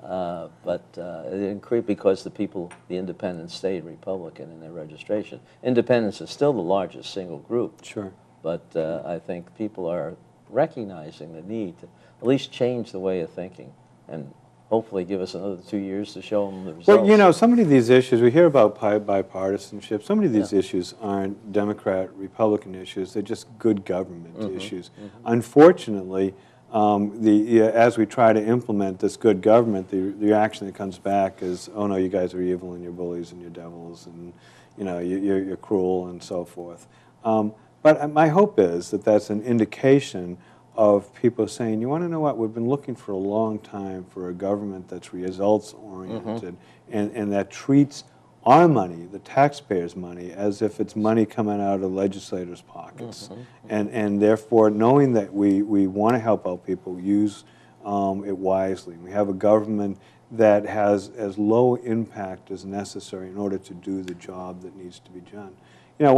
But it increased because the independents stayed Republican in their registration. Independents are still the largest single group. Sure. But I think people are recognizing the need to at least change the way of thinking and hopefully give us another 2 years to show them the results. Well, you know, so many of these issues, we hear about bipartisanship. So many of these issues aren't Democrat-Republican issues. They're just good government issues. Unfortunately, as we try to implement this good government, the reaction that comes back is, oh, no, you guys are evil and you're bullies and you're devils and, you know, you're cruel and so forth. But my hope is that that's an indication of people saying, you want to know what, we've been looking for a long time for a government that's results-oriented and that treats our money, the taxpayers' money, as if it's money coming out of legislators' pockets. And therefore, knowing that we want to help out people, use it wisely. We have a government that has as low impact as necessary in order to do the job that needs to be done. You know,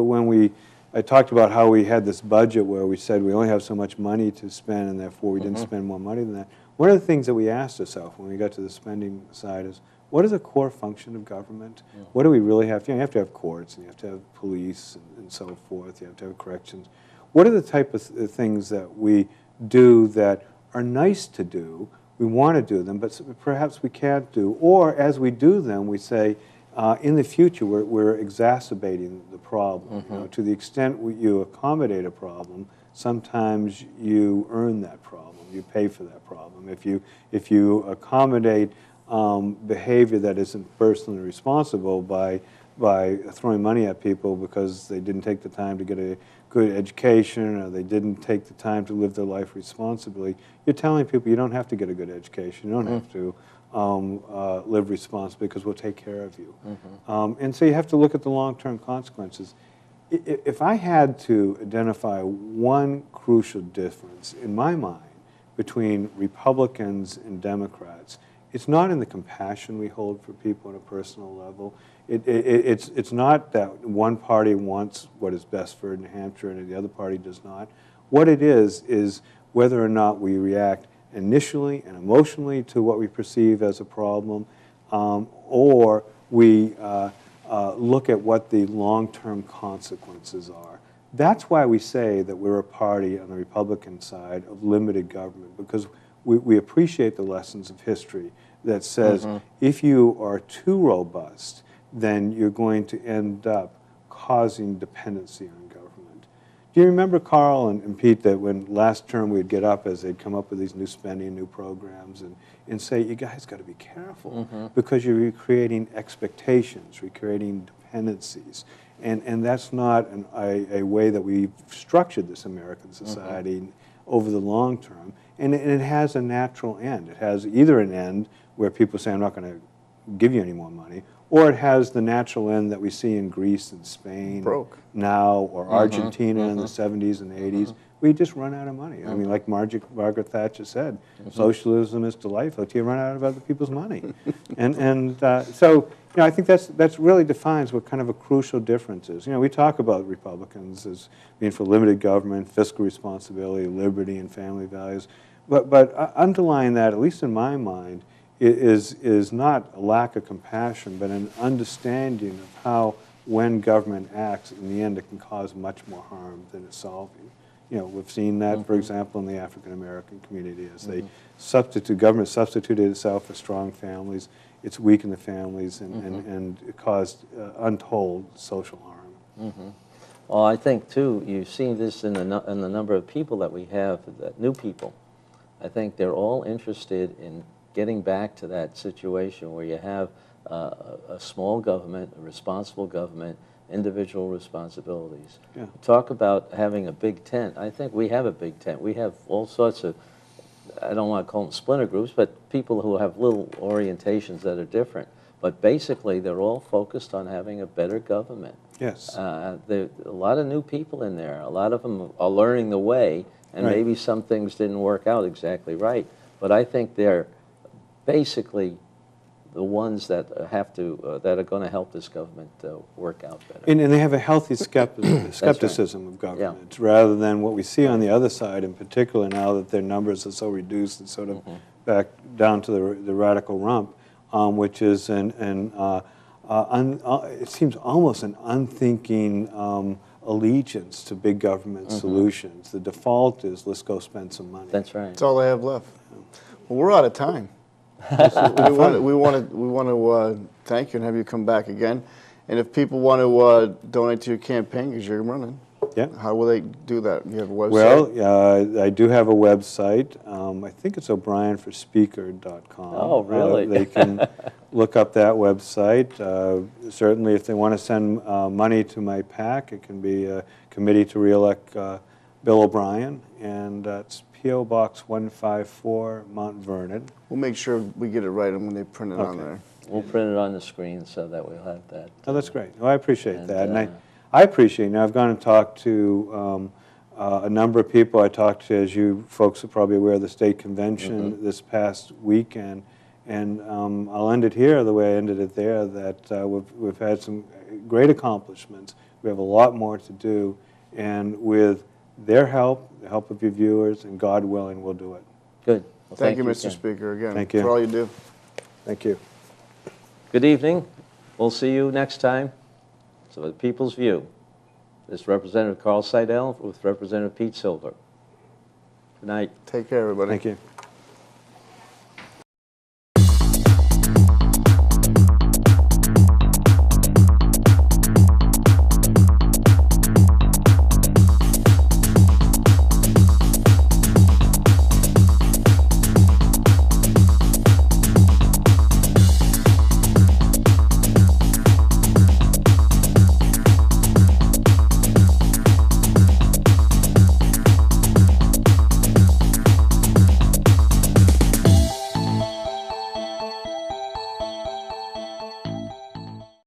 when I talked about how we had this budget where we said we only have so much money to spend and therefore we didn't spend more money than that. One of the things that we asked ourselves when we got to the spending side is, what is a core function of government? What do we really have? You know, you have to have courts and you have to have police and so forth. You have to have corrections. What are the type of things that we do that are nice to do? We want to do them, but perhaps we can't do. Or as we do them, we say, in the future, we're exacerbating the problem. You know, to the extent you accommodate a problem, sometimes you earn that problem. You pay for that problem. If you accommodate behavior that isn't personally responsible by throwing money at people because they didn't take the time to get a good education or they didn't take the time to live their life responsibly, you're telling people you don't have to get a good education. You don't have to live responsibly because we'll take care of you. And so you have to look at the long-term consequences. If I had to identify one crucial difference in my mind between Republicans and Democrats, it's not in the compassion we hold for people on a personal level. It's not that one party wants what is best for New Hampshire and the other party does not. What it is whether or not we react initially and emotionally to what we perceive as a problem, or we look at what the long-term consequences are. That's why we say that we're a party on the Republican side of limited government, because we appreciate the lessons of history that says if you are too robust, then you're going to end up causing dependency on government. Do you remember, Carl and Pete, that when last term we'd get up as they'd come up with these new spending, new programs, and say, you guys got to be careful because you're recreating expectations, recreating dependencies. And that's not a way that we've structured this American society over the long term. And it has a natural end. It has either an end where people say, I'm not going to give you any more money, or it has the natural end that we see in Greece and Spain now, or Argentina in the 70s and 80s. We just run out of money. I mean, like Margaret Thatcher said, socialism is delightful till you run out of other people's money. So, you know, I think that's really defines what kind of a crucial difference is. You know, we talk about Republicans as being for limited government, fiscal responsibility, liberty, and family values. But underlying that, at least in my mind, is not a lack of compassion, but an understanding of how, when government acts, in the end, it can cause much more harm than it's solving. You know, we've seen that, for example, in the African American community as they government substituted itself for strong families. it's weakened the families and it caused untold social harm. Well, I think, too, you've seen this in the number of people that we have, new people. I think they're all interested in getting back to that situation where you have a small government, a responsible government, individual responsibilities. Yeah. Talk about having a big tent. I think we have a big tent. We have all sorts of, I don't want to call them splinter groups, but people who have little orientations that are different. But basically, they're all focused on having a better government. Yes. There are a lot of new people in there. A lot of them are learning the way, and Right. maybe some things didn't work out exactly right. But I think they're basically the ones that have to that are going to help this government work out better. And they have a healthy skepticism of government, rather than what we see on the other side, in particular now that their numbers are so reduced and sort of back down to the radical rump, which is it seems almost an unthinking allegiance to big government solutions. The default is, let's go spend some money. That's right. That's all I have left. Well, we're out of time. we want to thank you and have you come back again. And if people want to donate to your campaign, because you're running, how will they do that? You have a website? Well, I do have a website. I think it's o'brienforspeaker.com. Oh, really? They can look up that website. Certainly, if they want to send money to my PAC, it can be a committee to re-elect Bill O'Brien, and it's P.O. Box 154, Mount Vernon. We'll make sure we get it right when they print it on there. We'll print it on the screen so that we'll have that. Oh, that's great. Well, I appreciate that. And I appreciate it. Now, I've gone and talked to a number of people. I talked to, as you folks are probably aware, the state convention this past weekend. And I'll end it here the way I ended it there, that we've had some great accomplishments. We have a lot more to do. And with their help, the help of your viewers, and God willing, we'll do it. Good. Well, Thank you, Mr. Speaker, again, Thank you. for all you do. Thank you. Good evening. We'll see you next time. So the People's View. This is Representative Carl Seidel with Representative Pete Silver. Good night. Take care, everybody. Thank you.